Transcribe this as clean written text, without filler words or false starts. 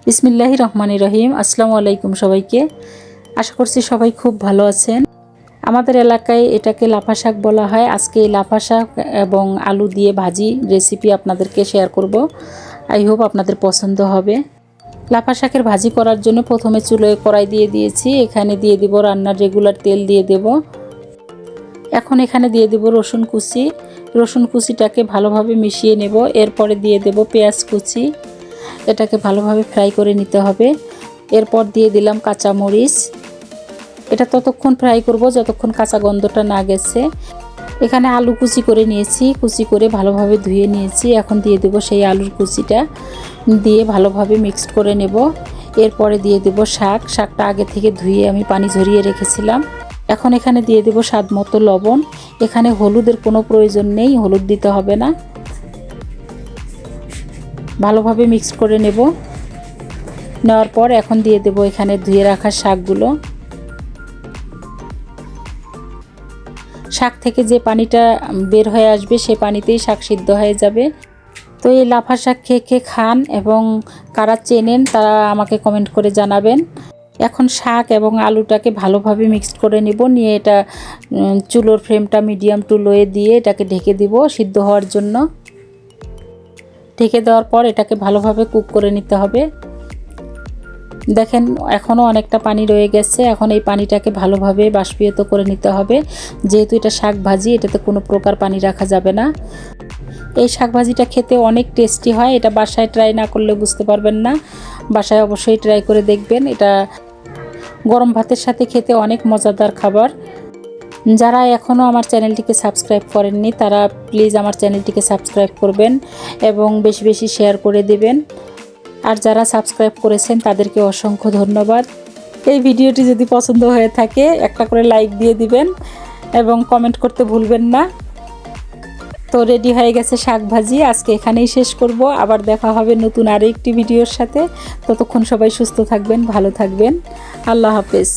বিসমিল্লাহির রহমানির রহিম। আসসালামু আলাইকুম সবাইকে। আশা করছি সবাই খুব ভালো আছেন। আমাদের এলাকায় এটাকে লাফা শাক বলা হয়। আজকে এই লাফা শাক এবং আলু দিয়ে ভাজি রেসিপি আপনাদেরকে শেয়ার করব। আই হোপ আপনাদের পছন্দ হবে। লাফা শাকের ভাজি করার জন্য প্রথমে চুলোয় কড়াই দিয়ে দিয়েছি। এখানে দিয়ে দিব রান্নার রেগুলার তেল দিয়ে দেব। এখন এখানে দিয়ে দেব রসুন কুচি। রসুন কুচিটাকে ভালোভাবে মিশিয়ে নেব। এরপরে দিয়ে দেব পেঁয়াজ কুচি। এটাকে ভালোভাবে ফ্রাই করে নিতে হবে। এরপর দিয়ে দিলাম কাঁচামরিচ। এটা ততক্ষণ ফ্রাই করব যতক্ষণ কাঁচা গন্ধটা না গেছে। এখানে আলু কুচি করে নিয়েছি, কুচি করে ভালোভাবে ধুয়ে নিয়েছি। এখন দিয়ে দেব সেই আলুর কুচিটা, দিয়ে ভালোভাবে মিক্সড করে নেব। এরপরে দিয়ে দেব শাকটা আগে থেকে ধুয়ে আমি পানি ঝরিয়ে রেখেছিলাম। এখন এখানে দিয়ে দেব স্বাদ মতো লবণ। এখানে হলুদের কোনো প্রয়োজন নেই, হলুদ দিতে হবে না। ভালোভাবে মিক্সড করে নেব। নেওয়ার পর এখন দিয়ে দেব এখানে ধুয়ে রাখা শাকগুলো। শাক থেকে যে পানিটা বের হয়ে আসবে সে পানিতেই শাক সিদ্ধ হয়ে যাবে। তো এই লাফা শাক কে খান এবং কারা চেনেন তারা আমাকে কমেন্ট করে জানাবেন। এখন শাক এবং আলুটাকে ভালোভাবে মিক্সড করে নেব। নিয়ে এটা চুলোর ফ্লেমটা মিডিয়াম টু লোয়ে দিয়ে এটাকে ঢেকে দিব সিদ্ধ হওয়ার জন্য। ঢেকে দেওয়ার পর এটাকে ভালোভাবে কুক করে নিতে হবে। দেখেন এখনও অনেকটা পানি রয়ে গেছে। এখন এই পানিটাকে ভালোভাবে বাষ্পীয়ত করে নিতে হবে। যেহেতু এটা শাক ভাজি, এটাতে কোনো প্রকার পানি রাখা যাবে না। এই শাক ভাজিটা খেতে অনেক টেস্টি হয়। এটা বাসায় ট্রাই না করলে বুঝতে পারবেন না। বাসায় অবশ্যই ট্রাই করে দেখবেন। এটা গরম ভাতের সাথে খেতে অনেক মজাদার খাবার। যারা এখনও আমার চ্যানেলটিকে সাবস্ক্রাইব করেননি তারা প্লিজ আমার চ্যানেলটিকে সাবস্ক্রাইব করবেন এবং বেশি বেশি শেয়ার করে দেবেন। আর যারা সাবস্ক্রাইব করেছেন তাদেরকে অসংখ্য ধন্যবাদ। এই ভিডিওটি যদি পছন্দ হয়ে থাকে একটা করে লাইক দিয়ে দিবেন এবং কমেন্ট করতে ভুলবেন না। তো রেডি হয়ে গেছে শাক ভাজি। আজকে এখানেই শেষ করব। আবার দেখা হবে নতুন আরেকটি ভিডিওর সাথে। ততক্ষণ সবাই সুস্থ থাকবেন, ভালো থাকবেন। আল্লাহ হাফেজ।